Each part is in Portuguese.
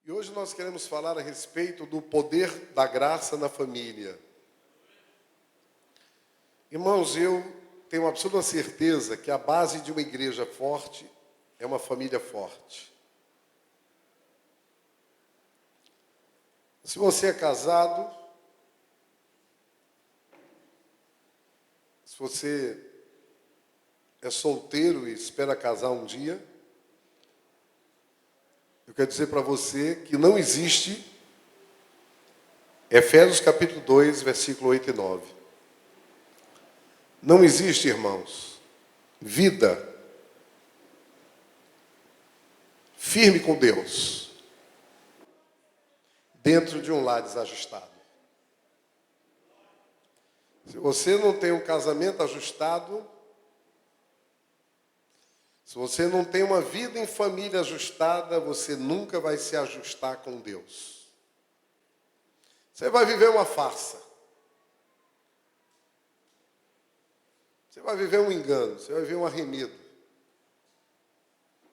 E hoje nós queremos falar a respeito do poder da graça na família. Irmãos, eu tenho absoluta certeza que a base de uma igreja forte é uma família forte. Se você é casado, se você é solteiro e espera casar um dia, eu quero dizer para você que não existe Efésios capítulo 2, versículo 8 e 9. Não existe, irmãos, vida firme com Deus dentro de um lar desajustado. Se você não tem um casamento ajustado, se você não tem uma vida em família ajustada, você nunca vai se ajustar com Deus. Você vai viver uma farsa. Você vai viver um engano, você vai viver um arremedo.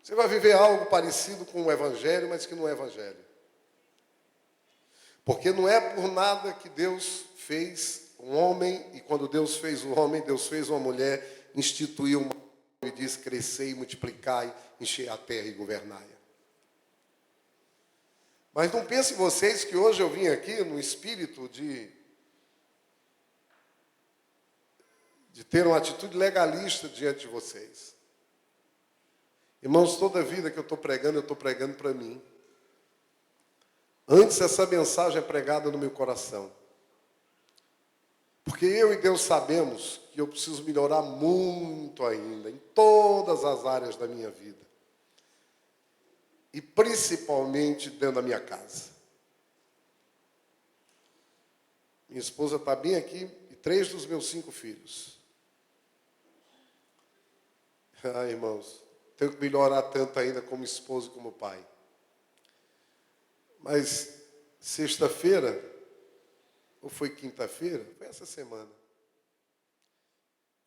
Você vai viver algo parecido com o Evangelho, mas que não é Evangelho. Porque não é por nada que Deus fez um homem, e quando Deus fez o homem, Deus fez uma mulher, instituiu uma e diz: crescei, multiplicai, enchei a terra e governai. Mas não pensem vocês que hoje eu vim aqui no espírito de ter uma atitude legalista diante de vocês. Irmãos, toda a vida que eu estou pregando para mim. Antes essa mensagem é pregada no meu coração. Porque eu e Deus sabemos que eu preciso melhorar muito ainda, em todas as áreas da minha vida. E principalmente dentro da minha casa. Minha esposa está bem aqui e 3 dos meus 5 filhos. Ah, irmãos, tenho que melhorar tanto ainda como esposo e como pai. Mas sexta-feira, ou foi quinta-feira, foi essa semana,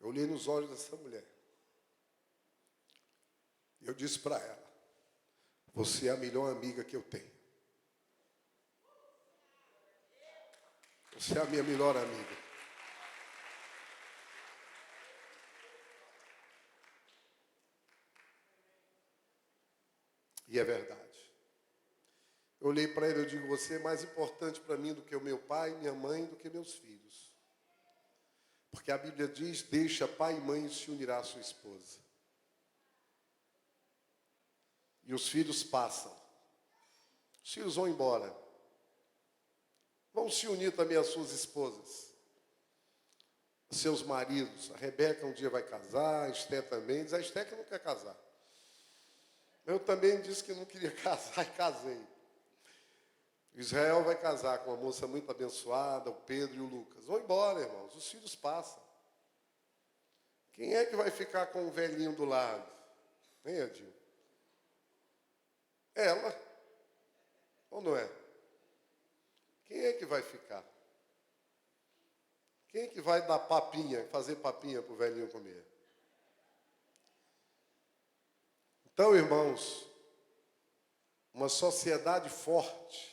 eu olhei nos olhos dessa mulher. E eu disse para ela: você é a melhor amiga que eu tenho. Você é a minha melhor amiga. E é verdade. Eu olhei para ele e digo: você é mais importante para mim do que o meu pai, minha mãe, do que meus filhos. Porque a Bíblia diz: deixa pai e mãe e se unirá à sua esposa. E os filhos passam. Os filhos vão embora. Vão se unir também às suas esposas. Seus maridos. A Rebeca um dia vai casar, a Esté também. Diz a Esté que não quer casar. Eu também disse que não queria casar e casei. Israel vai casar com uma moça muito abençoada, o Pedro e o Lucas. Vão embora, irmãos, os filhos passam. Quem é que vai ficar com o velhinho do lado? Hein, Edinho? Ela. Ou não é? Quem é que vai ficar? Quem é que vai dar papinha, fazer papinha para o velhinho comer? Então, irmãos, uma sociedade forte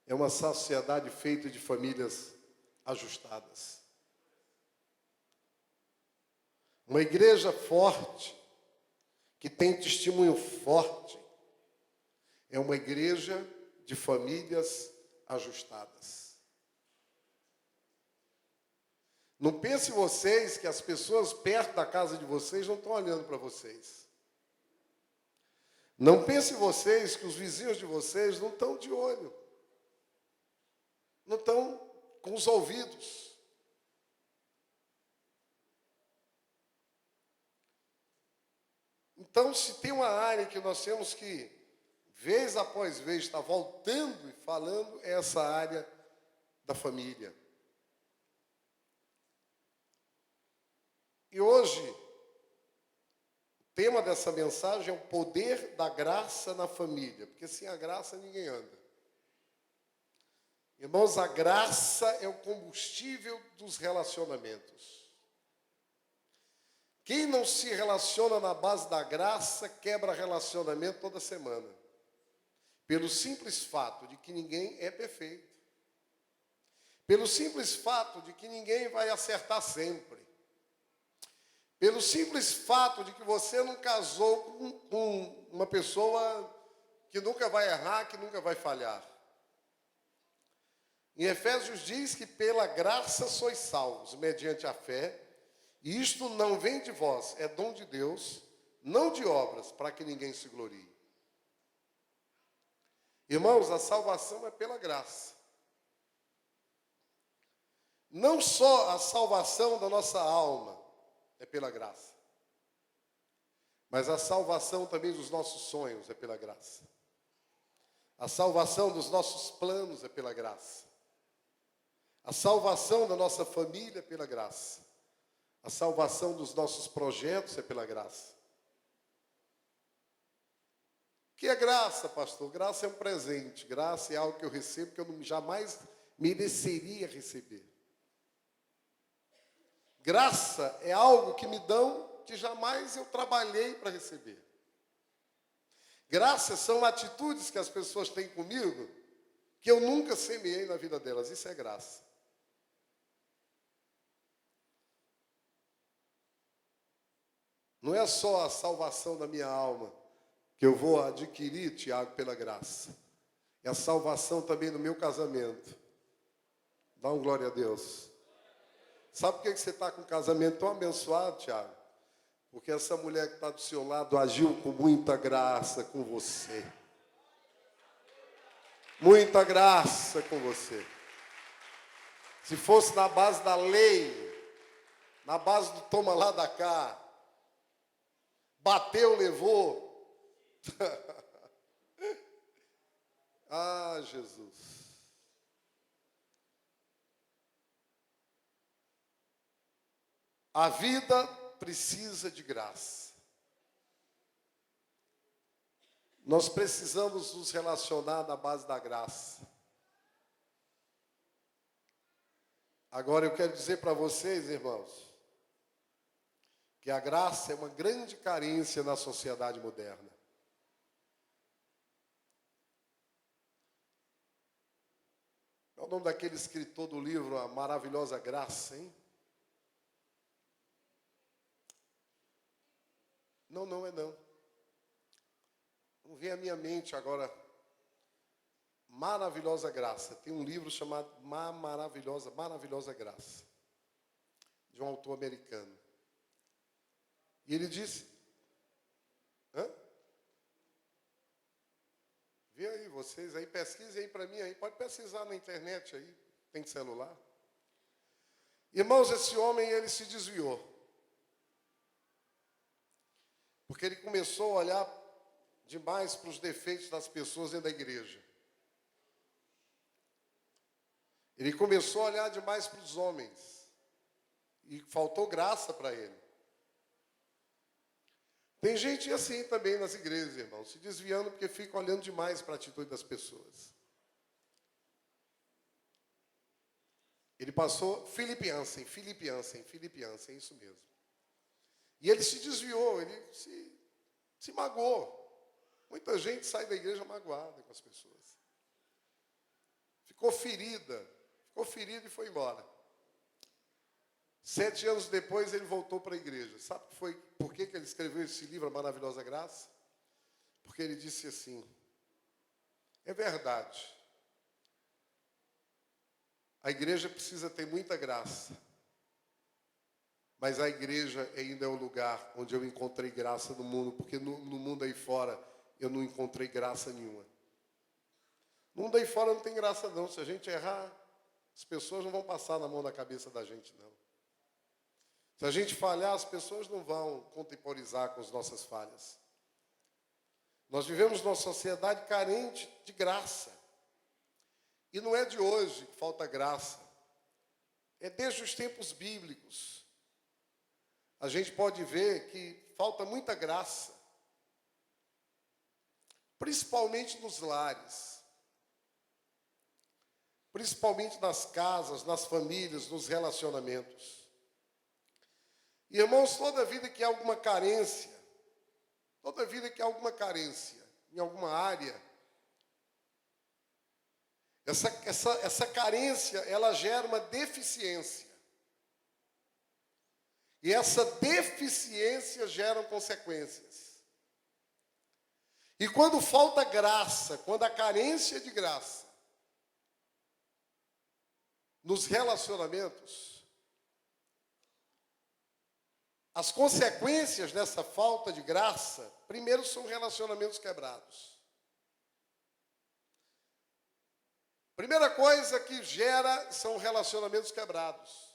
é uma sociedade feita de famílias ajustadas. Uma igreja forte, que tem testemunho forte, é uma igreja de famílias ajustadas. Não pense vocês que as pessoas perto da casa de vocês não estão olhando para vocês. Não pense vocês que os vizinhos de vocês não estão de olho. Não estão com os ouvidos. Então, se tem uma área que nós temos que, vez após vez, estar voltando e falando, é essa área da família. E hoje, o tema dessa mensagem é o poder da graça na família, porque sem a graça ninguém anda. Irmãos, a graça é o combustível dos relacionamentos. Quem não se relaciona na base da graça, quebra relacionamento toda semana. pelo simples fato de que ninguém é perfeito, pelo simples fato de que ninguém vai acertar sempre, pelo simples fato de que você não casou com uma pessoa que nunca vai errar, que nunca vai falhar. Em Efésios diz que pela graça sois salvos, mediante a fé, e isto não vem de vós, é dom de Deus, não de obras, para que ninguém se glorie. Irmãos, a salvação é pela graça. Não só a salvação da nossa alma é pela graça, mas a salvação também dos nossos sonhos é pela graça. A salvação dos nossos planos é pela graça. A salvação da nossa família é pela graça. A salvação dos nossos projetos é pela graça. O que é graça, pastor? Graça é um presente. Graça é algo que eu recebo que eu jamais mereceria receber. Graça é algo que me dão que jamais eu trabalhei para receber. Graças são atitudes que as pessoas têm comigo que eu nunca semeei na vida delas. Isso é graça. Não é só a salvação da minha alma que eu vou adquirir, Tiago, pela graça. É a salvação também do meu casamento. Dá um glória a Deus. Sabe por que você está com um casamento tão abençoado, Tiago? Porque essa mulher que está do seu lado agiu com muita graça com você. Muita graça com você. Se fosse na base da lei, na base do toma lá da cá, bateu, levou. Ah, Jesus. A vida precisa de graça. Nós precisamos nos relacionar na base da graça. Agora eu quero dizer para vocês, irmãos, que a graça é uma grande carência na sociedade moderna. É o nome daquele escritor do livro A Maravilhosa Graça, hein? Não é não. Não vem à minha mente agora. Maravilhosa Graça. Tem um livro chamado Maravilhosa Graça, de um autor americano. E ele disse... Vê aí vocês, aí pesquisem aí para mim, aí pode pesquisar na internet aí, tem celular. Irmãos, esse homem, ele se desviou. Porque ele começou a olhar demais para os defeitos das pessoas dentro da igreja. Ele começou a olhar demais para os homens. E faltou graça para ele. Tem gente assim também nas igrejas, irmãos, se desviando porque fica olhando demais para a atitude das pessoas. Ele passou Philip Yancey, isso mesmo. E ele se desviou, ele se magoou. Muita gente sai da igreja magoada com as pessoas. Ficou ferida e foi embora. 7 anos depois ele voltou para a igreja. Sabe por que ele escreveu esse livro, A Maravilhosa Graça? Porque ele disse assim: é verdade, a igreja precisa ter muita graça, mas a igreja ainda é o lugar onde eu encontrei graça no mundo, porque no mundo aí fora eu não encontrei graça nenhuma. No mundo aí fora não tem graça não. Se a gente errar, as pessoas não vão passar na mão da cabeça da gente não. Se a gente falhar, as pessoas não vão contemporizar com as nossas falhas. Nós vivemos numa sociedade carente de graça. E não é de hoje que falta graça. É desde os tempos bíblicos. A gente pode ver que falta muita graça. Principalmente nos lares. Principalmente nas casas, nas famílias, nos relacionamentos. E, irmãos, toda vida que há alguma carência em alguma área, Essa carência, ela gera uma deficiência. E essa deficiência gera consequências. E quando falta graça, quando a carência de graça nos relacionamentos, as consequências dessa falta de graça, primeiro são relacionamentos quebrados. Primeira coisa que gera são relacionamentos quebrados.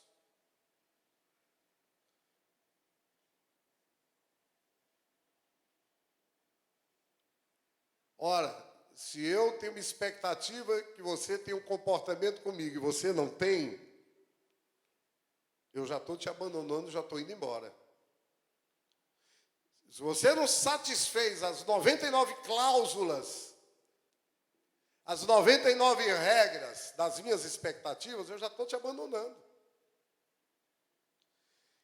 Ora, se eu tenho uma expectativa que você tenha um comportamento comigo e você não tem, eu já estou te abandonando, já estou indo embora. Se você não satisfez as 99 cláusulas, as 99 regras das minhas expectativas, eu já estou te abandonando.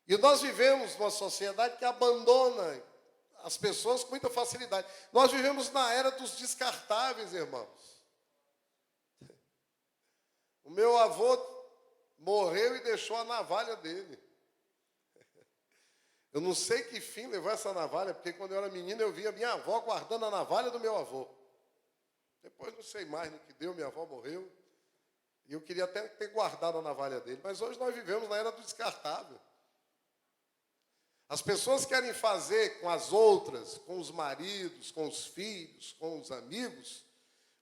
E nós vivemos numa sociedade que abandona as pessoas com muita facilidade. Nós vivemos na era dos descartáveis, irmãos. O meu avô morreu e deixou a navalha dele. Eu não sei que fim levou essa navalha, porque quando eu era menino eu via minha avó guardando a navalha do meu avô. Depois não sei mais no que deu, minha avó morreu. E eu queria até ter guardado a navalha dele. Mas hoje nós vivemos na era do descartável. As pessoas querem fazer com as outras, com os maridos, com os filhos, com os amigos,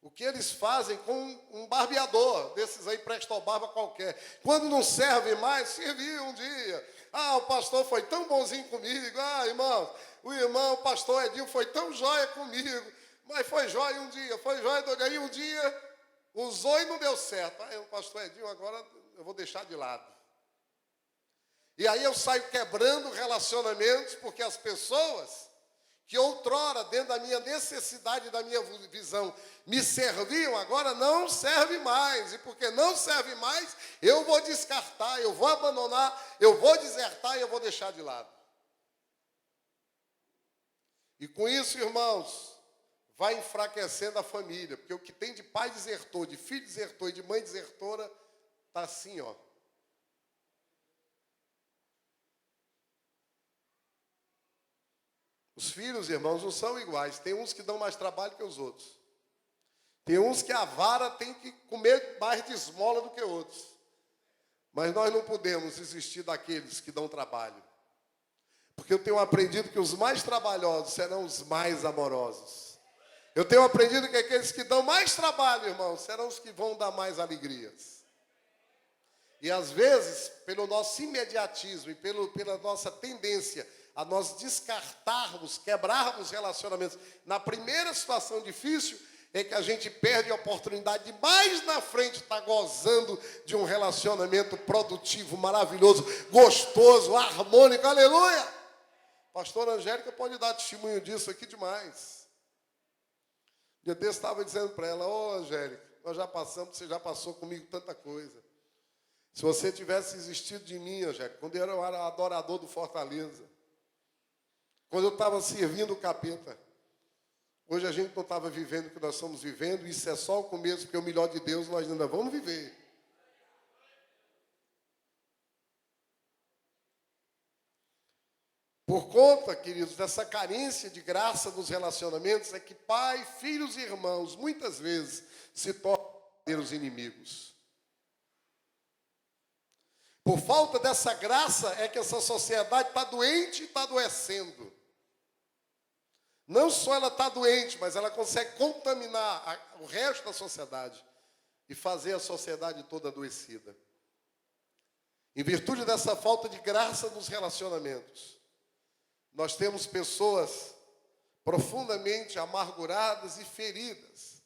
o que eles fazem com um barbeador, desses aí prestobarba qualquer. Quando não serve mais, serviu um dia. Ah, o pastor foi tão bonzinho comigo. Ah, irmãos, o pastor Edinho foi tão jóia comigo. Mas foi jóia um dia, foi jóia dois dias. Aí um dia usou e não deu certo. Ah, o pastor Edinho agora eu vou deixar de lado. E aí eu saio quebrando relacionamentos, porque as pessoas que outrora, dentro da minha necessidade, da minha visão, me serviam, agora não serve mais. E porque não serve mais, eu vou descartar, eu vou abandonar, eu vou desertar e eu vou deixar de lado. E com isso, irmãos, vai enfraquecendo a família, porque o que tem de pai desertor, de filho desertor e de mãe desertora, está assim, ó. Os filhos, irmãos, não são iguais. Tem uns que dão mais trabalho que os outros. Tem uns que a vara tem que comer mais de esmola do que outros. Mas nós não podemos desistir daqueles que dão trabalho. Porque eu tenho aprendido que os mais trabalhosos serão os mais amorosos. Eu tenho aprendido que aqueles que dão mais trabalho, irmãos, serão os que vão dar mais alegrias. E às vezes, pelo nosso imediatismo e pela nossa tendência a nós descartarmos, quebrarmos relacionamentos na primeira situação difícil, é que a gente perde a oportunidade de mais na frente estar gozando de um relacionamento produtivo, maravilhoso, gostoso, harmônico, aleluia! Pastora Angélica pode dar testemunho disso aqui demais. Um dia desse estava dizendo para ela, Angélica, nós já passamos, você já passou comigo tanta coisa. Se você tivesse existido de mim, Angélica, quando eu era adorador do Fortaleza, quando eu estava servindo o capeta, hoje a gente não estava vivendo o que nós estamos vivendo, isso é só o começo, porque o melhor de Deus nós ainda vamos viver. Por conta, queridos, dessa carência de graça nos relacionamentos, é que pai, filhos e irmãos, muitas vezes, se tornam verdadeiros inimigos. Por falta dessa graça é que essa sociedade está doente e está adoecendo. Não só ela está doente, mas ela consegue contaminar o resto da sociedade e fazer a sociedade toda adoecida. Em virtude dessa falta de graça nos relacionamentos, nós temos pessoas profundamente amarguradas e feridas,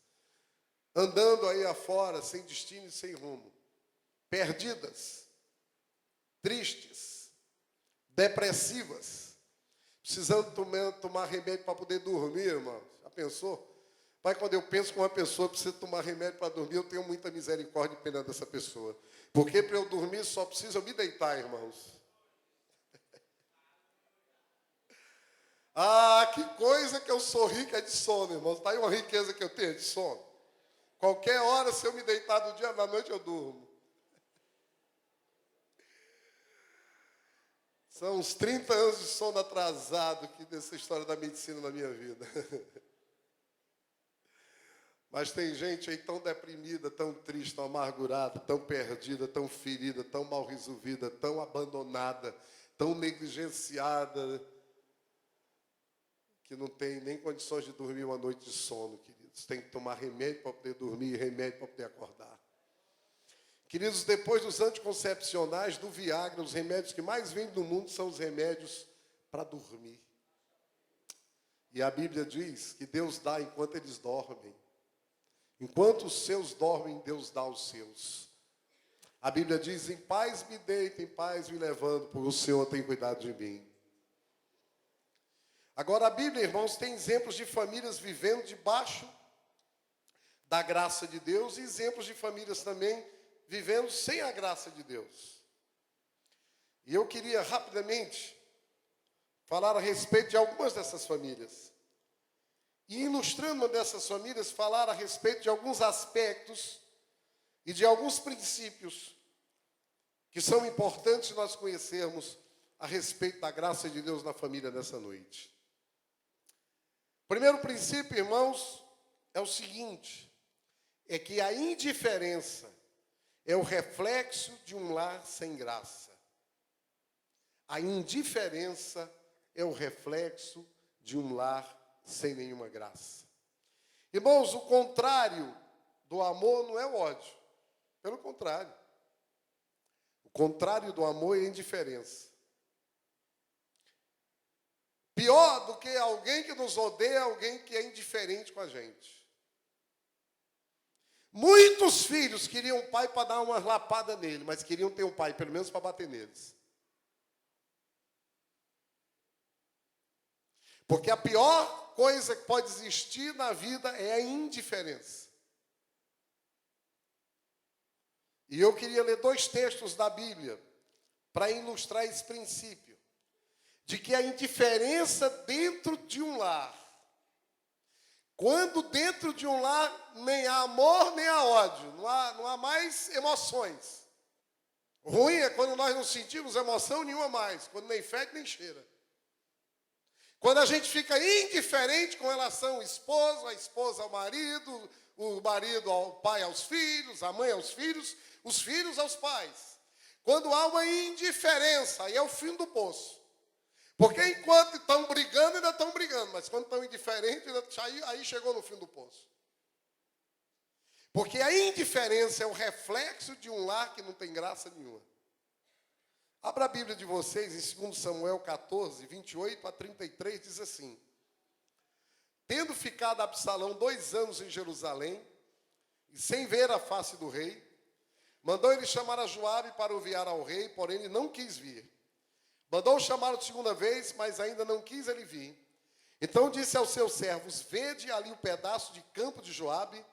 andando aí afora, sem destino e sem rumo, perdidas, tristes, depressivas, precisando tomar remédio para poder dormir, irmão. Já pensou? Pai, quando eu penso que uma pessoa precisa tomar remédio para dormir, eu tenho muita misericórdia e pena dessa pessoa. Porque para eu dormir só preciso eu me deitar, irmãos. Ah, que coisa que eu sou rica de sono, irmãos. Está aí uma riqueza que eu tenho de sono. Qualquer hora, se eu me deitar do dia, da noite eu durmo. São uns 30 anos de sono atrasado aqui dessa história da medicina na minha vida. Mas tem gente aí tão deprimida, tão triste, tão amargurada, tão perdida, tão ferida, tão mal resolvida, tão abandonada, tão negligenciada, que não tem nem condições de dormir uma noite de sono, queridos. Tem que tomar remédio para poder dormir e remédio para poder acordar. Queridos, depois dos anticoncepcionais, do Viagra, os remédios que mais vendem no mundo são os remédios para dormir. E a Bíblia diz que Deus dá enquanto eles dormem. Enquanto os seus dormem, Deus dá aos seus. A Bíblia diz, em paz me deito, em paz me levanto, porque o Senhor tem cuidado de mim. Agora, a Bíblia, irmãos, tem exemplos de famílias vivendo debaixo da graça de Deus e exemplos de famílias também vivendo sem a graça de Deus. E eu queria rapidamente falar a respeito de algumas dessas famílias. E ilustrando uma dessas famílias, falar a respeito de alguns aspectos e de alguns princípios que são importantes nós conhecermos a respeito da graça de Deus na família nessa noite. O primeiro princípio, irmãos, é o seguinte, é que a indiferença é o reflexo de um lar sem graça. A indiferença é o reflexo de um lar sem nenhuma graça. Irmãos, o contrário do amor não é o ódio. Pelo contrário. O contrário do amor é a indiferença. Pior do que alguém que nos odeia é alguém que é indiferente com a gente. Muitos filhos queriam um pai para dar uma lapada nele, mas queriam ter um pai, pelo menos para bater neles. Porque a pior coisa que pode existir na vida é a indiferença. E eu queria ler 2 textos da Bíblia para ilustrar esse princípio. De que a indiferença dentro de um lar, quando dentro de um lar nem há amor nem há ódio, não há mais emoções. Ruim é quando nós não sentimos emoção nenhuma mais, quando nem fede nem cheira. Quando a gente fica indiferente com relação ao esposo, a esposa ao marido, o marido ao pai aos filhos, a mãe aos filhos, os filhos aos pais. Quando há uma indiferença, aí é o fim do poço. Porque enquanto estão brigando, ainda estão brigando, mas quando estão indiferentes, aí chegou no fim do poço. Porque a indiferença é o reflexo de um lar que não tem graça nenhuma. Abra a Bíblia de vocês em 2 Samuel 14, 28 a 33, diz assim. Tendo ficado Absalão 2 anos em Jerusalém, e sem ver a face do rei, mandou ele chamar a Joabe para o enviar ao rei, porém ele não quis vir. Mandou chamá-lo de segunda vez, mas ainda não quis ele vir. Então disse aos seus servos, vede ali o pedaço de campo de Joabe,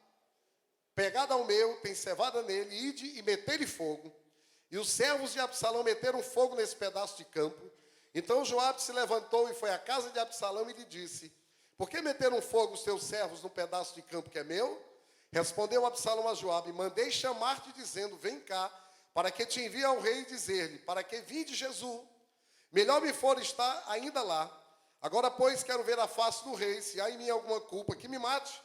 pegado ao meu, tem cevada nele, ide e metei-lhe fogo. E os servos de Absalão meteram fogo nesse pedaço de campo. Então Joabe se levantou e foi à casa de Absalão e lhe disse, por que meteram fogo os teus servos no pedaço de campo que é meu? Respondeu Absalão a Joabe, mandei chamar-te dizendo, vem cá, para que te envie ao rei e dizer-lhe, para que vinde Jesus. Melhor me for estar ainda lá. Agora, pois, quero ver a face do rei, se há em mim alguma culpa, que me mate.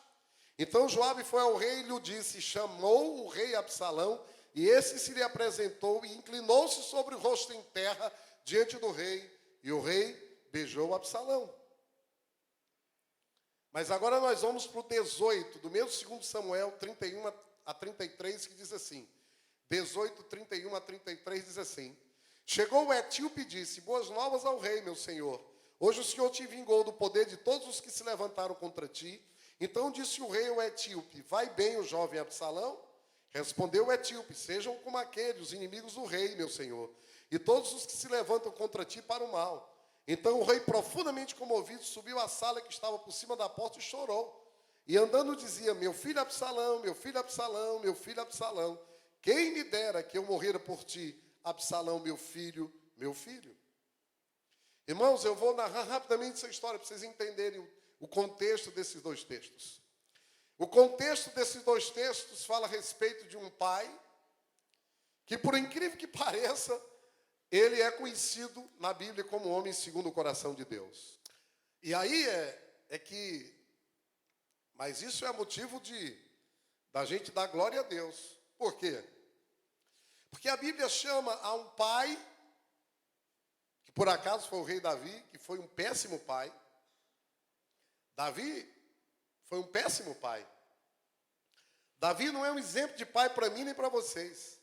Então Joabe foi ao rei e lhe disse, chamou o rei Absalão, e esse se lhe apresentou e inclinou-se sobre o rosto em terra diante do rei, e o rei beijou Absalão. Mas agora nós vamos para o 18, do mesmo 2 Samuel 31 a 33, que diz assim, 18, 31 a 33 diz assim, chegou o etíope e disse, boas novas ao rei, meu senhor. Hoje o Senhor te vingou do poder de todos os que se levantaram contra ti. Então disse o rei ao etíope, vai bem o jovem Absalão? Respondeu o etíope, sejam como aqueles, os inimigos do rei, meu senhor, e todos os que se levantam contra ti para o mal. Então o rei, profundamente comovido, subiu à sala que estava por cima da porta e chorou. E andando dizia, meu filho Absalão, meu filho Absalão, meu filho Absalão, quem me dera que eu morrera por ti, Absalão, meu filho, meu filho. Irmãos, eu vou narrar rapidamente essa história para vocês entenderem o contexto desses 2 textos. O contexto desses dois textos fala a respeito de um pai que, por incrível que pareça, ele é conhecido na Bíblia como homem segundo o coração de Deus. E aí mas isso é motivo da gente dar glória a Deus. Por quê? Porque a Bíblia chama a um pai, que por acaso foi o rei Davi, que foi um péssimo pai. Davi foi um péssimo pai. Davi não é um exemplo de pai para mim nem para vocês.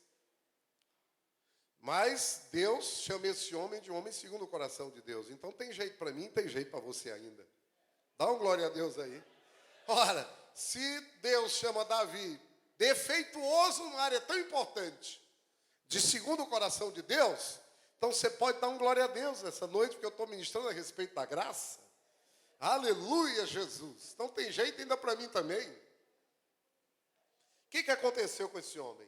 Mas Deus chama esse homem de homem segundo o coração de Deus. Então tem jeito para mim, tem jeito para você ainda. Dá uma glória a Deus aí. Ora, se Deus chama Davi defeituoso numa área tão importante, de segundo o coração de Deus, então você pode dar uma glória a Deus essa noite, porque eu estou ministrando a respeito da graça. Aleluia, Jesus. Então tem jeito ainda para mim também. O que aconteceu com esse homem?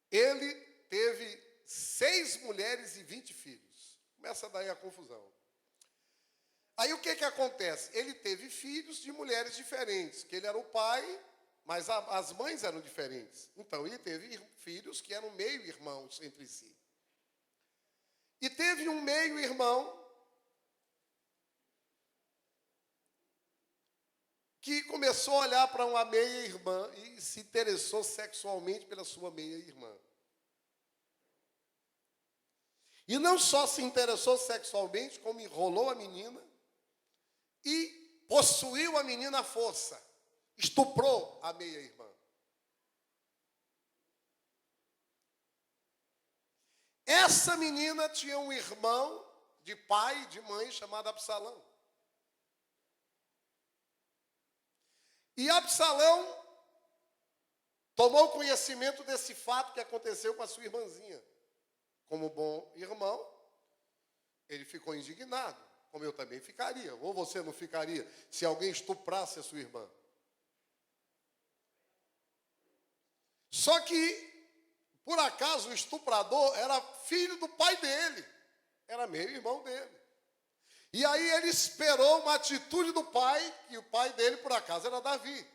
Ele teve 6 mulheres e 20 filhos. Começa daí a confusão. Aí o que acontece? Ele teve filhos de mulheres diferentes, que ele era o pai, mas as mães eram diferentes. Então ele teve filhos que eram meio-irmãos entre si. E teve um meio-irmão que começou a olhar para uma meia-irmã e se interessou sexualmente pela sua meia-irmã. E não só se interessou sexualmente, como enrolou a menina e possuiu a menina à força. Estuprou a meia-irmã. Essa menina tinha um irmão de pai e de mãe chamado Absalão. E Absalão tomou conhecimento desse fato que aconteceu com a sua irmãzinha. Como bom irmão, ele ficou indignado, como eu também ficaria. Ou você não ficaria se alguém estuprasse a sua irmã? Só que, por acaso, o estuprador era filho do pai dele. Era meio-irmão dele. E aí ele esperou uma atitude do pai, que o pai dele, por acaso, era Davi.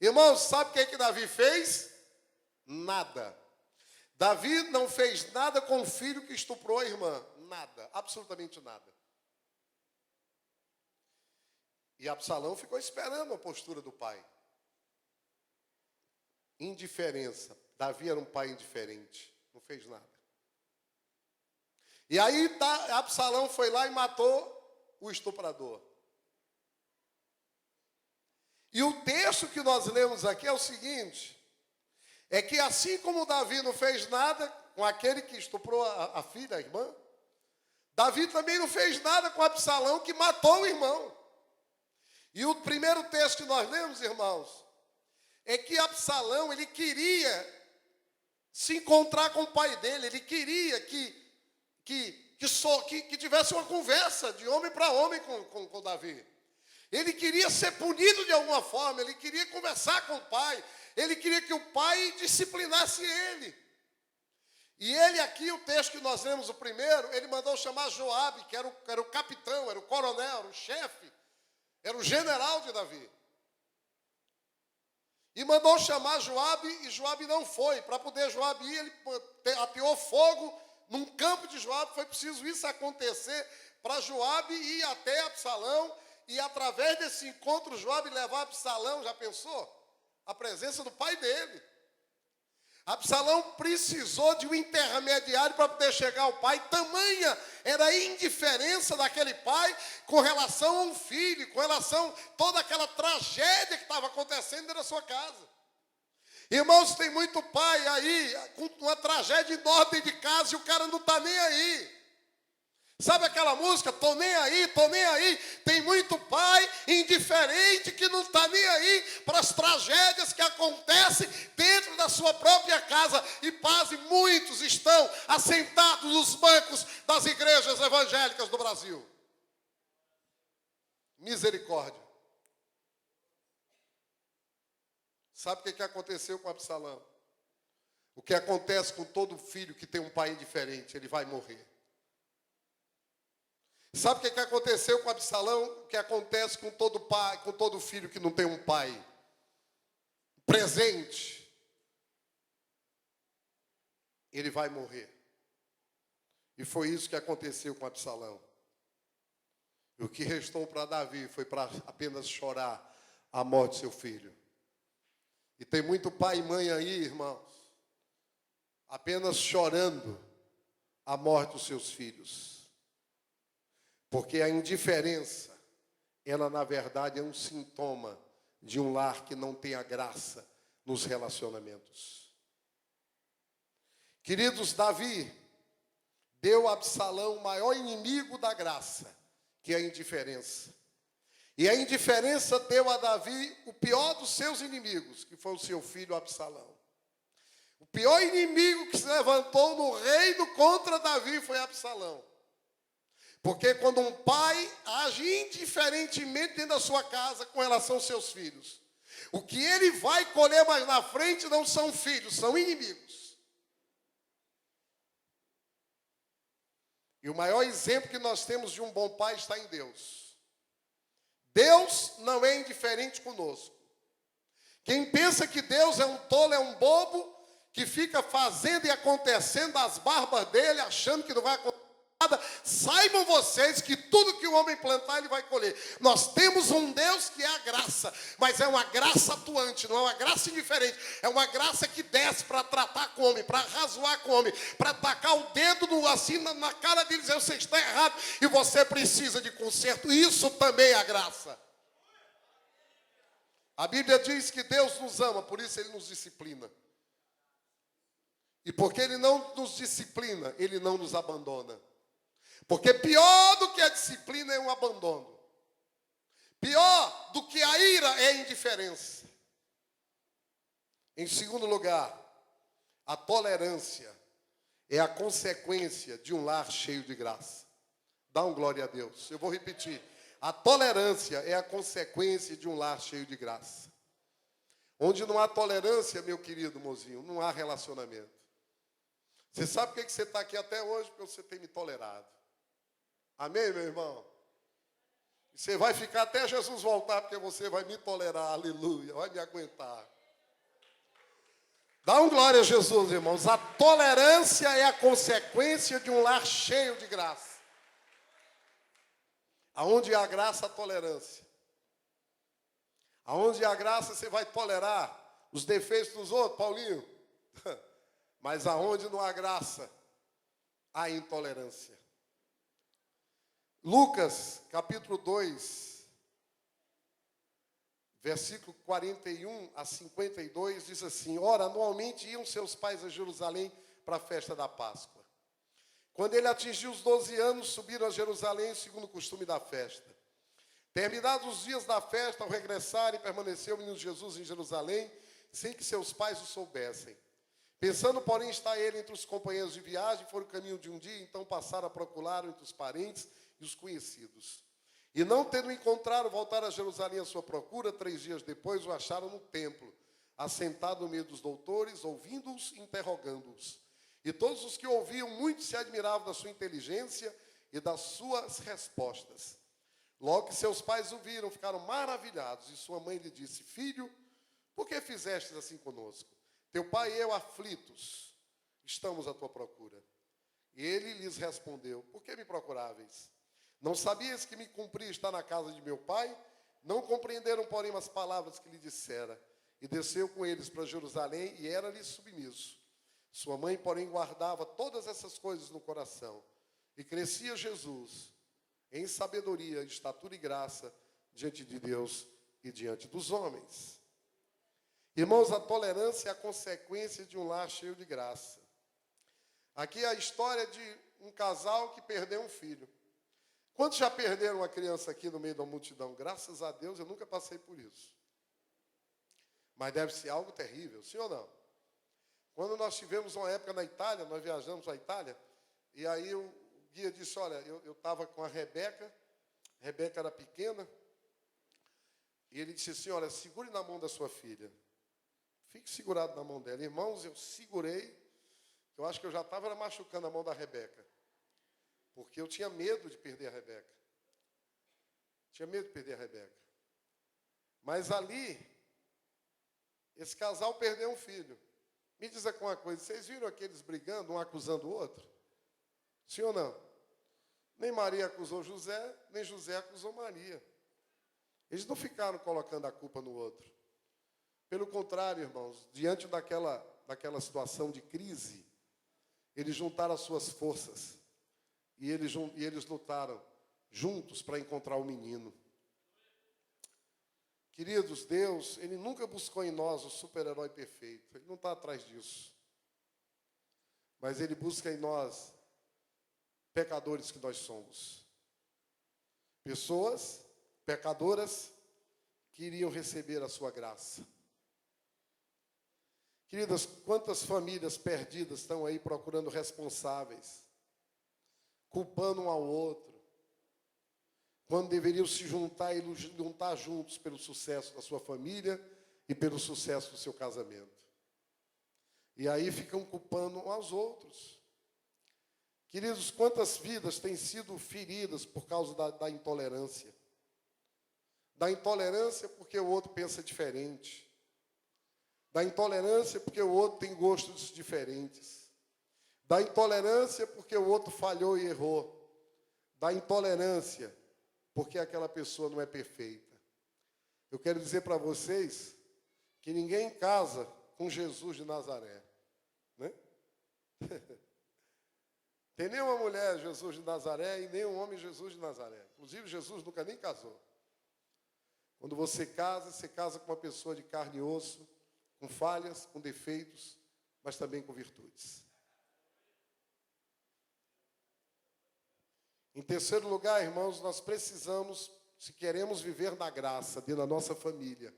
Irmãos, sabe o que Davi fez? Nada. Davi não fez nada com o filho que estuprou a irmã. Nada, absolutamente nada. E Absalão ficou esperando a postura do pai. Indiferença. Davi era um pai indiferente, não fez nada. E aí Absalão foi lá e matou o estuprador. E o texto que nós lemos aqui é o seguinte: é que assim como Davi não fez nada com aquele que estuprou a filha, a irmã, Davi também não fez nada com Absalão, que matou o irmão. E o primeiro texto que nós lemos, irmãos, é que Absalão, ele queria se encontrar com o pai dele, ele queria que tivesse uma conversa de homem para homem com Davi. Ele queria ser punido de alguma forma, ele queria conversar com o pai, ele queria que o pai disciplinasse ele. E ele aqui, o texto que nós lemos o primeiro, ele mandou chamar Joabe, que era o capitão, era o coronel, era o chefe, era o general de Davi. E mandou chamar Joabe, e Joabe não foi. Para poder Joabe ir, ele ateou fogo num campo de Joabe. Foi preciso isso acontecer para Joabe ir até Absalão, e através desse encontro Joabe levar Absalão, já pensou? A presença do pai dele. Absalão precisou de um intermediário para poder chegar ao pai. Tamanha era a indiferença daquele pai com relação a um filho, com relação a toda aquela tragédia que estava acontecendo dentro da sua casa. Irmãos, tem muito pai aí com uma tragédia enorme de casa e o cara não está nem aí. Sabe aquela música, tô nem aí, tô nem aí? Tem muito pai indiferente que não está nem aí para as tragédias que acontecem dentro da sua própria casa. E pasme, muitos estão assentados nos bancos das igrejas evangélicas do Brasil. Misericórdia. Sabe o que aconteceu com Absalão? O que acontece com todo filho que tem um pai indiferente? Ele vai morrer. Sabe o que aconteceu com Absalão? O que acontece com todo pai, com todo filho que não tem um pai? presente, ele vai morrer. E foi isso que aconteceu com Absalão. E o que restou para Davi foi para apenas chorar a morte de seu filho. E tem muito pai e mãe aí, irmãos, apenas chorando a morte dos seus filhos. Porque a indiferença, ela na verdade é um sintoma de um lar que não tem a graça nos relacionamentos. Queridos, Davi deu a Absalão o maior inimigo da graça, que é a indiferença. E a indiferença deu a Davi o pior dos seus inimigos, que foi o seu filho Absalão. O pior inimigo que se levantou no reino contra Davi foi Absalão. Porque quando um pai age indiferentemente dentro da sua casa com relação aos seus filhos, o que ele vai colher mais na frente não são filhos, são inimigos. E o maior exemplo que nós temos de um bom pai está em Deus. Deus não é indiferente conosco. Quem pensa que Deus é um tolo, é um bobo, que fica fazendo e acontecendo as barbas dele, achando que não vai acontecer nada, saibam vocês que tudo que o homem plantar, ele vai colher. Nós temos um Deus que é a graça, mas é uma graça atuante, não é uma graça indiferente, é uma graça que desce para tratar com o homem, para razoar com o homem, para tacar o dedo assim na cara dele e dizer, você está errado e você precisa de conserto. Isso também é a graça. A Bíblia diz que Deus nos ama, por isso Ele nos disciplina. E porque Ele não nos disciplina, Ele não nos abandona. Porque pior do que a disciplina é um abandono. Pior do que a ira é a indiferença. Em segundo lugar, a tolerância é a consequência de um lar cheio de graça. Dá um glória a Deus. Eu vou repetir. A tolerância é a consequência de um lar cheio de graça. Onde não há tolerância, meu querido mozinho, não há relacionamento. Você sabe por que você está aqui até hoje? Porque você tem me tolerado. Amém, meu irmão? Você vai ficar até Jesus voltar, porque você vai me tolerar, aleluia, vai me aguentar. Dá um glória a Jesus, irmãos. A tolerância é a consequência de um lar cheio de graça. Aonde há graça, há tolerância. Aonde há graça, você vai tolerar os defeitos dos outros, Paulinho. Mas aonde não há graça, há intolerância. Lucas, capítulo 2, versículo 41 a 52, diz assim: ora, anualmente iam seus pais a Jerusalém para a festa da Páscoa. Quando ele atingiu os 12 anos, subiram a Jerusalém, segundo o costume da festa. Terminados os dias da festa, ao regressarem, permaneceu o menino Jesus em Jerusalém, sem que seus pais o soubessem. Pensando, porém, estar ele entre os companheiros de viagem, foram o caminho de um dia, então passaram a procurá-lo entre os parentes e os conhecidos. E não tendo encontrado, voltaram a Jerusalém à sua procura. 3 dias depois, o acharam no templo, assentado no meio dos doutores, ouvindo-os e interrogando-os. E todos os que ouviam muito se admiravam da sua inteligência e das suas respostas. Logo que seus pais o viram, ficaram maravilhados. E sua mãe lhe disse: filho, por que fizestes assim conosco? Teu pai e eu, aflitos, estamos à tua procura. E ele lhes respondeu: por que me procuráveis? Não sabias que me cumpria estar na casa de meu pai? Não compreenderam, porém, as palavras que lhe dissera. E desceu com eles para Jerusalém e era-lhe submisso. Sua mãe, porém, guardava todas essas coisas no coração. E crescia Jesus em sabedoria, estatura e graça diante de Deus e diante dos homens. Irmãos, a tolerância é a consequência de um lar cheio de graça. Aqui é a história de um casal que perdeu um filho. Quantos já perderam uma criança aqui no meio da multidão? Graças a Deus, eu nunca passei por isso. Mas deve ser algo terrível, sim ou não? Quando nós tivemos uma época na Itália, nós viajamos à Itália, e aí o guia disse: olha, eu estava com a Rebeca era pequena, e ele disse assim: olha, segure na mão da sua filha. Fique segurado na mão dela. Irmãos, eu segurei, eu acho que eu já estava machucando a mão da Rebeca, porque eu tinha medo de perder a Rebeca. Tinha medo de perder a Rebeca. Mas ali, Esse casal perdeu um filho. Me diz aqui uma coisa, vocês viram aqueles brigando, um acusando o outro? Sim ou não? Nem Maria acusou José, nem José acusou Maria. Eles não ficaram colocando a culpa no outro. Pelo contrário, irmãos, diante daquela situação de crise, eles juntaram as suas forças e eles lutaram juntos para encontrar o menino. Queridos, Deus, Ele nunca buscou em nós o super-herói perfeito. Ele não está atrás disso. Mas Ele busca em nós pecadores que nós somos. Pessoas pecadoras que iriam receber a sua graça. Queridas, quantas famílias perdidas estão aí procurando responsáveis, culpando um ao outro, quando deveriam se juntar e lutar juntos pelo sucesso da sua família e pelo sucesso do seu casamento. E aí ficam culpando uns aos outros. Queridos, quantas vidas têm sido feridas por causa da intolerância? Da intolerância porque o outro pensa diferente. Da intolerância porque o outro tem gostos diferentes. Da intolerância porque o outro falhou e errou. Da intolerância porque aquela pessoa não é perfeita. Eu quero dizer para vocês que ninguém casa com Jesus de Nazaré. Né? Tem nenhuma mulher Jesus de Nazaré e nem um homem Jesus de Nazaré. Inclusive, Jesus nunca nem casou. Quando você casa com uma pessoa de carne e osso, com falhas, com defeitos, mas também com virtudes. Em terceiro lugar, irmãos, nós precisamos, se queremos viver na graça dentro da nossa família,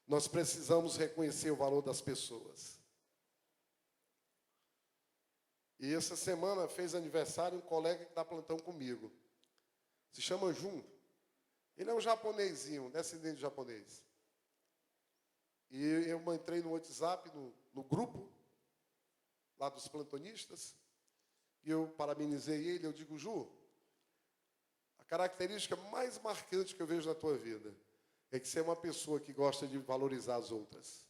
nós precisamos reconhecer o valor das pessoas. E essa semana fez aniversário um colega que dá plantão comigo. Se chama Jun. Ele é um japonesinho, descendente de japonês. E eu entrei no WhatsApp, no grupo, lá dos plantonistas, e eu parabenizei ele, eu digo, Ju, a característica mais marcante que eu vejo na tua vida é que você é uma pessoa que gosta de valorizar as outras.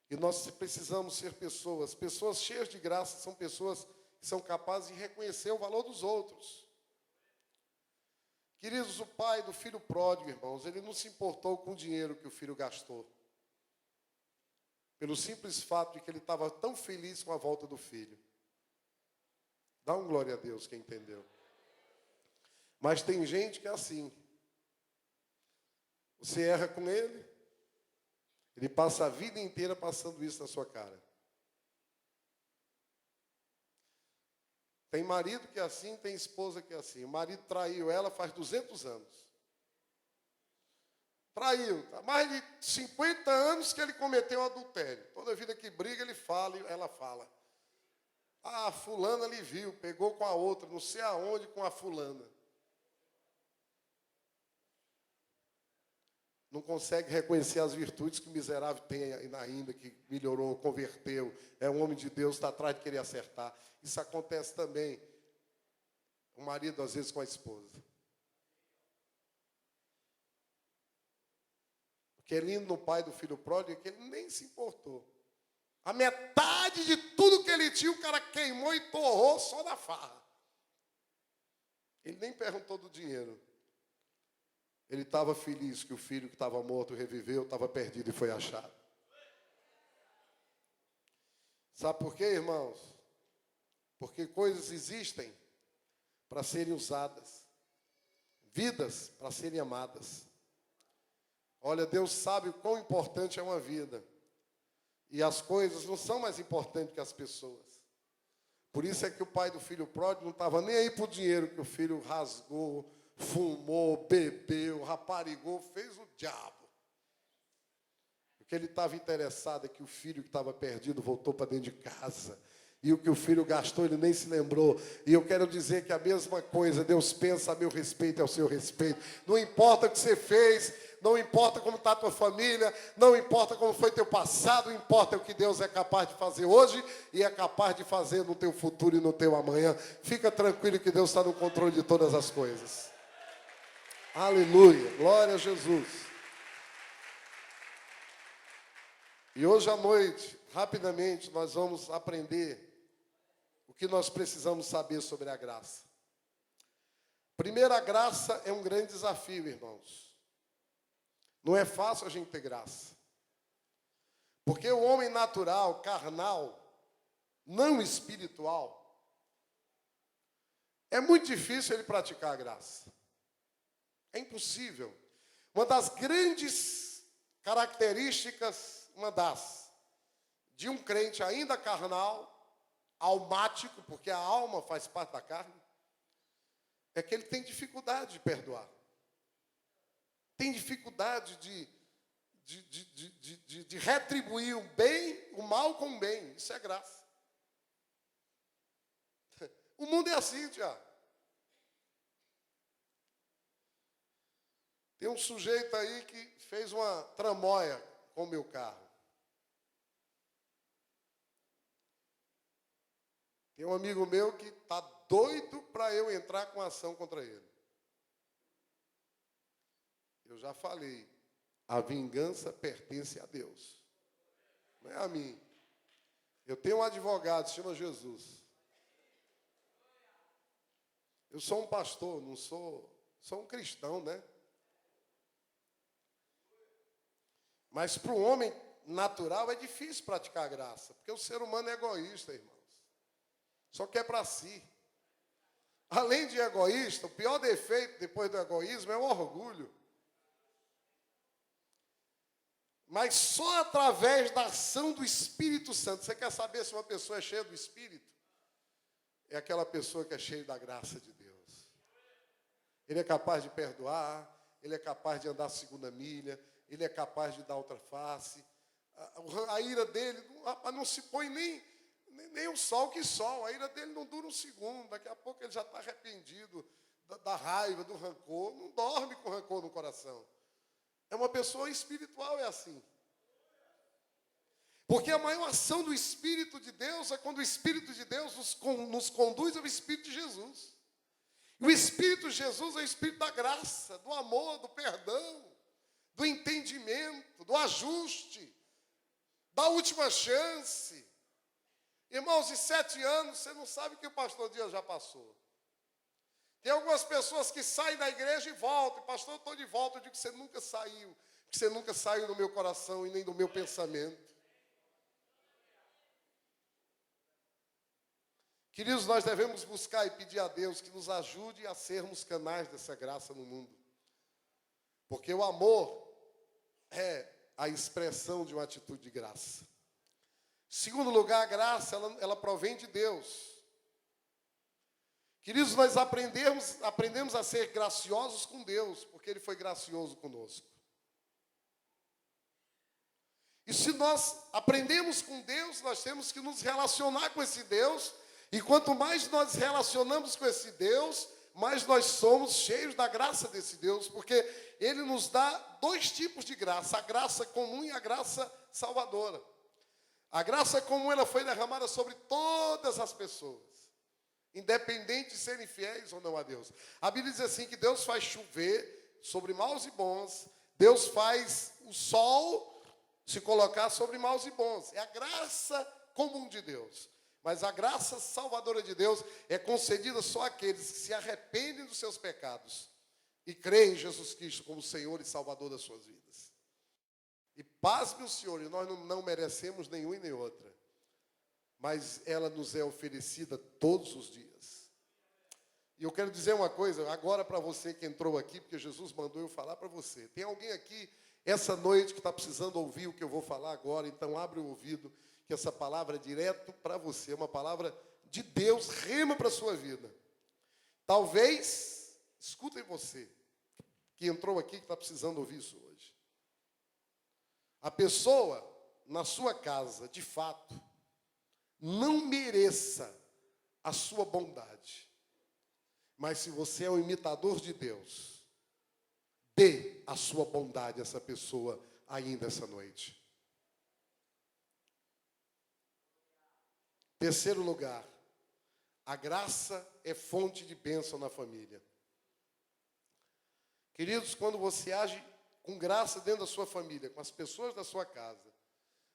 E nós precisamos ser pessoas cheias de graça, são pessoas que são capazes de reconhecer o valor dos outros. Queridos, o pai do filho pródigo, irmãos, ele não se importou com o dinheiro que o filho gastou. Pelo simples fato de que ele estava tão feliz com a volta do filho. Dá um glória a Deus, quem entendeu. Mas tem gente que é assim. Você erra com ele, ele passa a vida inteira passando isso na sua cara. Tem marido que é assim, tem esposa que é assim. O marido traiu ela faz 200 anos. Traiu. Há mais de 50 anos que ele cometeu adultério. Toda vida que briga, ele fala e ela fala. Ah, fulana lhe viu, pegou com a outra, não sei aonde com a fulana. Não consegue reconhecer as virtudes que o miserável tem ainda, que melhorou, converteu. É um homem de Deus, está atrás de querer acertar. Isso acontece também. O marido, às vezes, com a esposa. O que é lindo no pai do filho pródigo é que ele nem se importou. A metade de tudo que ele tinha, o cara queimou e torrou só da farra. Ele nem perguntou do dinheiro. Ele estava feliz que o filho que estava morto reviveu, estava perdido e foi achado. Sabe por quê, irmãos? Porque coisas existem para serem usadas. Vidas para serem amadas. Olha, Deus sabe o quão importante é uma vida. E as coisas não são mais importantes que as pessoas. Por isso é que o pai do filho pródigo não estava nem aí para o dinheiro que o filho rasgou, fumou, bebeu, raparigou, fez o diabo. O que ele estava interessado é que o filho que estava perdido voltou para dentro de casa. E o que o filho gastou, ele nem se lembrou. E eu quero dizer que a mesma coisa, Deus pensa a meu respeito e ao seu respeito. Não importa o que você fez, não importa como está a tua família, não importa como foi teu passado, importa o que Deus é capaz de fazer hoje e é capaz de fazer no teu futuro e no teu amanhã. Fica tranquilo que Deus está no controle de todas as coisas. Aleluia, glória a Jesus. E hoje à noite, rapidamente, nós vamos aprender o que nós precisamos saber sobre a graça. Primeiro, a graça é um grande desafio, irmãos. Não é fácil a gente ter graça. Porque o homem natural, carnal, não espiritual, é muito difícil ele praticar a graça. É impossível. Uma das grandes características, de um crente ainda carnal, almático, porque a alma faz parte da carne, é que ele tem dificuldade de perdoar. Tem dificuldade de retribuir o mal com o bem. Isso é graça. O mundo é assim, Tiago. Tem um sujeito aí que fez uma tramóia com o meu carro. Tem um amigo meu que está doido para eu entrar com ação contra ele. Eu já falei, a vingança pertence a Deus. Não é a mim. Eu tenho um advogado, se chama Jesus. Eu sou um pastor, sou um cristão, né? Mas para o homem natural é difícil praticar a graça, porque o ser humano é egoísta, irmãos. Só quer para si. Além de egoísta, o pior defeito depois do egoísmo é o orgulho. Mas só através da ação do Espírito Santo. Você quer saber se uma pessoa é cheia do Espírito? É aquela pessoa que é cheia da graça de Deus. Ele é capaz de perdoar, ele é capaz de andar a segunda milha, ele é capaz de dar outra face. A ira dele não se põe nem o sol que sol. A ira dele não dura um segundo. Daqui a pouco ele já está arrependido da raiva, do rancor. Não dorme com rancor no coração. É uma pessoa espiritual, é assim. Porque a maior ação do Espírito de Deus é quando o Espírito de Deus nos conduz ao Espírito de Jesus. E o Espírito de Jesus é o Espírito da graça, do amor, do perdão, do entendimento, do ajuste, da última chance. Irmãos, de 7 anos, você não sabe o que o pastor Dias já passou. Tem algumas pessoas que saem da igreja e voltam. Pastor, eu estou de volta. Eu digo que você nunca saiu. Que você nunca saiu do meu coração e nem do meu pensamento. Queridos, nós devemos buscar e pedir a Deus que nos ajude a sermos canais dessa graça no mundo. Porque o amor é a expressão de uma atitude de graça. Segundo lugar, a graça, ela provém de Deus. Queridos, nós aprendemos a ser graciosos com Deus, porque Ele foi gracioso conosco. E se nós aprendemos com Deus, nós temos que nos relacionar com esse Deus. E quanto mais nós relacionamos com esse Deus, mais nós somos cheios da graça desse Deus, porque Ele nos dá 2 tipos de graça, a graça comum e a graça salvadora. A graça comum, ela foi derramada sobre todas as pessoas, independente de serem fiéis ou não a Deus. A Bíblia diz assim, que Deus faz chover sobre maus e bons, Deus faz o sol se colocar sobre maus e bons. É a graça comum de Deus. Mas a graça salvadora de Deus é concedida só àqueles que se arrependem dos seus pecados e creem em Jesus Cristo como Senhor e Salvador das suas vidas. E pasme o Senhor, e nós não merecemos nenhum e nem outra, mas ela nos é oferecida todos os dias. E eu quero dizer uma coisa agora para você que entrou aqui, porque Jesus mandou eu falar para você. Tem alguém aqui essa noite que está precisando ouvir o que eu vou falar agora, então abre o ouvido, que essa palavra é direto para você, é uma palavra de Deus, rema para a sua vida. Talvez, escutem você, que entrou aqui, que está precisando ouvir isso hoje. A pessoa, na sua casa, de fato, não mereça a sua bondade. Mas se você é um imitador de Deus, dê a sua bondade a essa pessoa ainda essa noite. Terceiro lugar, a graça é fonte de bênção na família. Queridos, quando você age com graça dentro da sua família, com as pessoas da sua casa,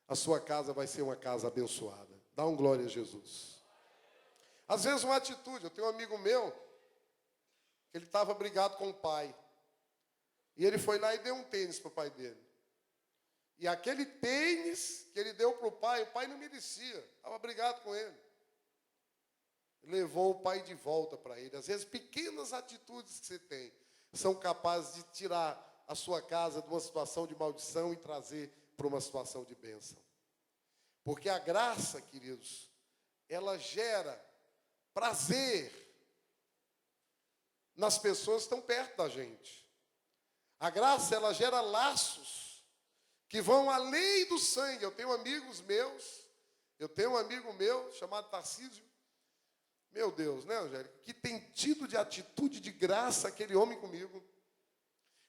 a sua casa vai ser uma casa abençoada. Dá um glória a Jesus. Às vezes uma atitude, eu tenho um amigo meu, ele estava brigado com o pai. E ele foi lá e deu um tênis para o pai dele. E aquele tênis que ele deu para o pai não merecia, estava brigado com ele. Levou o pai de volta para ele. Às vezes, pequenas atitudes que você tem são capazes de tirar a sua casa de uma situação de maldição e trazer para uma situação de bênção. Porque a graça, queridos, ela gera prazer nas pessoas que estão perto da gente. A graça, ela gera laços que vão além do sangue. Eu tenho um amigo meu chamado Tarcísio. Meu Deus, né, Angélica? Que tem tido de atitude de graça aquele homem comigo.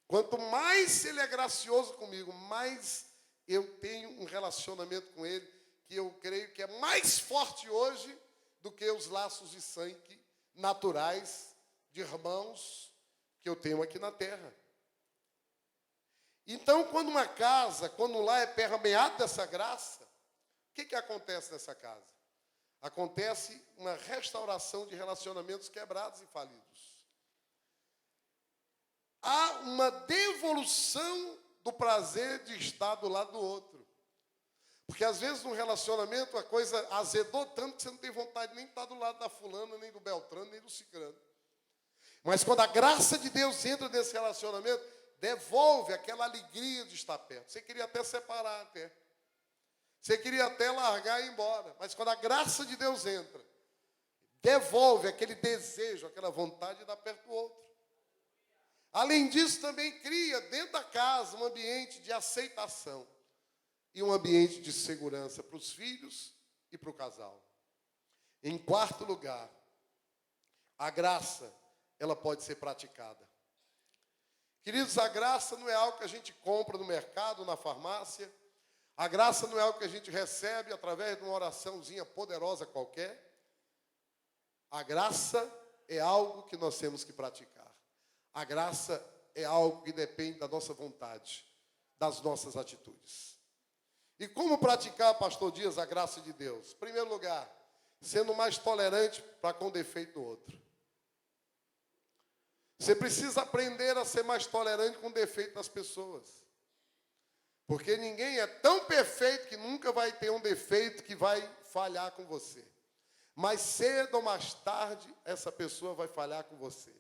Quanto mais ele é gracioso comigo, mais eu tenho um relacionamento com ele que eu creio que é mais forte hoje do que os laços de sangue naturais de irmãos que eu tenho aqui na terra. Então, quando um lar é permeado dessa graça, o que acontece nessa casa? Acontece uma restauração de relacionamentos quebrados e falidos. Há uma devolução do prazer de estar do lado do outro. Porque às vezes no relacionamento a coisa azedou tanto que você não tem vontade nem de estar do lado da fulana, nem do beltrano, nem do cicrano. Mas quando a graça de Deus entra nesse relacionamento, devolve aquela alegria de estar perto. Você queria até separar até. Você queria até largar e ir embora. Mas quando a graça de Deus entra, devolve aquele desejo, aquela vontade de estar perto do outro. Além disso, também cria dentro da casa um ambiente de aceitação e um ambiente de segurança para os filhos e para o casal. Em quarto lugar, a graça, ela pode ser praticada. Queridos, a graça não é algo que a gente compra no mercado, na farmácia. A graça não é algo que a gente recebe através de uma oraçãozinha poderosa qualquer. A graça é algo que nós temos que praticar. A graça é algo que depende da nossa vontade, das nossas atitudes. E como praticar, pastor Dias, a graça de Deus? Em primeiro lugar, sendo mais tolerante para com o defeito do outro. Você precisa aprender a ser mais tolerante com o defeito das pessoas. Porque ninguém é tão perfeito que nunca vai ter um defeito que vai falhar com você. Mas cedo ou mais tarde, essa pessoa vai falhar com você.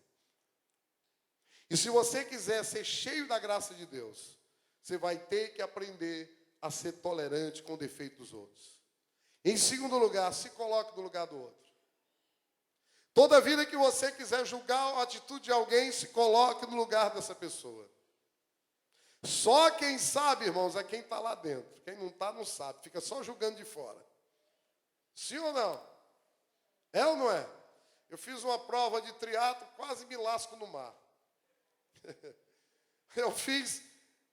E se você quiser ser cheio da graça de Deus, você vai ter que aprender a ser tolerante com o defeito dos outros. Em segundo lugar, se coloque no lugar do outro. Toda vida que você quiser julgar a atitude de alguém, se coloque no lugar dessa pessoa. Só quem sabe, irmãos, é quem está lá dentro. Quem não está, não sabe. Fica só julgando de fora. Sim ou não? É ou não é? Eu fiz uma prova de triatlo, quase me lasco no mar. Eu fiz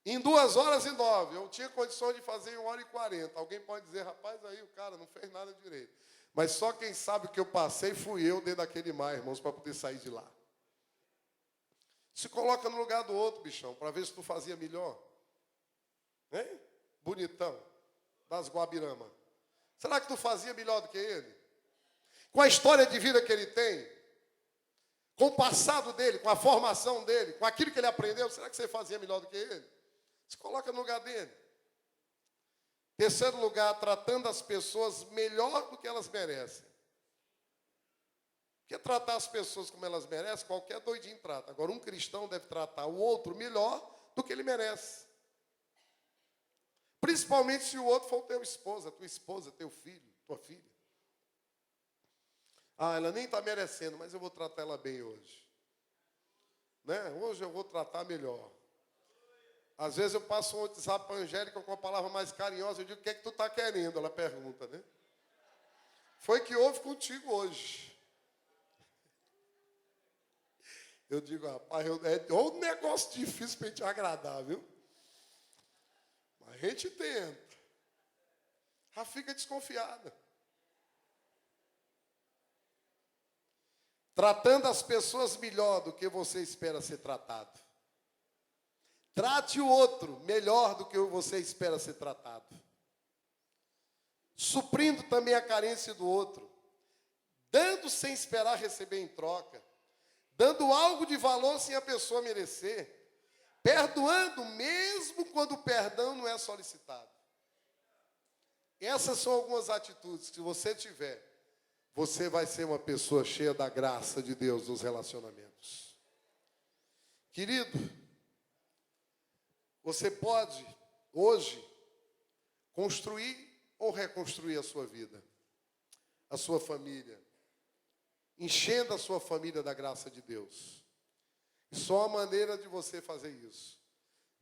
em 2h09. Eu tinha condições de fazer em 1h40. Alguém pode dizer, rapaz, aí o cara não fez nada direito. Mas só quem sabe o que eu passei fui eu dentro daquele mar, irmãos, para poder sair de lá. Se coloca no lugar do outro, bichão, para ver se tu fazia melhor. Hein? Bonitão, das Guabirama. Será que tu fazia melhor do que ele? Com a história de vida que ele tem, com o passado dele, com a formação dele, com aquilo que ele aprendeu, será que você fazia melhor do que ele? Se coloca no lugar dele. Terceiro lugar, tratando as pessoas melhor do que elas merecem. Porque tratar as pessoas como elas merecem, qualquer doidinho trata. Agora, um cristão deve tratar o outro melhor do que ele merece. Principalmente se o outro for o teu esposa, tua esposa, teu filho, tua filha. Ah, ela nem está merecendo, mas eu vou tratar ela bem hoje. Né? Hoje eu vou tratar melhor. Às vezes eu passo um WhatsApp para a Angélica com uma palavra mais carinhosa, eu digo, o que é que tu está querendo? Ela pergunta, né? Foi que houve contigo hoje. Eu digo, rapaz, é um negócio difícil para a gente agradar, viu? Mas a gente tenta. Já fica desconfiada. Tratando as pessoas melhor do que você espera ser tratado. Trate o outro melhor do que você espera ser tratado. suprindo também a carência do outro, dando sem esperar receber em troca, dando algo de valor sem a pessoa merecer, perdoando mesmo quando o perdão não é solicitado. Essas são algumas atitudes que, se você tiver, você vai ser uma pessoa cheia da graça de Deus nos relacionamentos. Querido, você pode, hoje, construir ou reconstruir a sua vida, a sua família, enchendo a sua família da graça de Deus. E só a maneira de você fazer isso,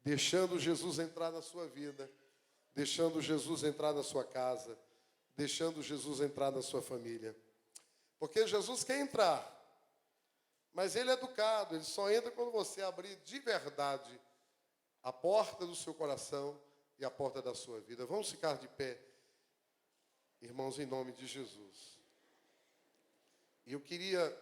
deixando Jesus entrar na sua vida, deixando Jesus entrar na sua casa, deixando Jesus entrar na sua família. Porque Jesus quer entrar, mas Ele é educado, Ele só entra quando você abrir de verdade a porta do seu coração e a porta da sua vida. Vamos ficar de pé, irmãos, em nome de Jesus. E eu queria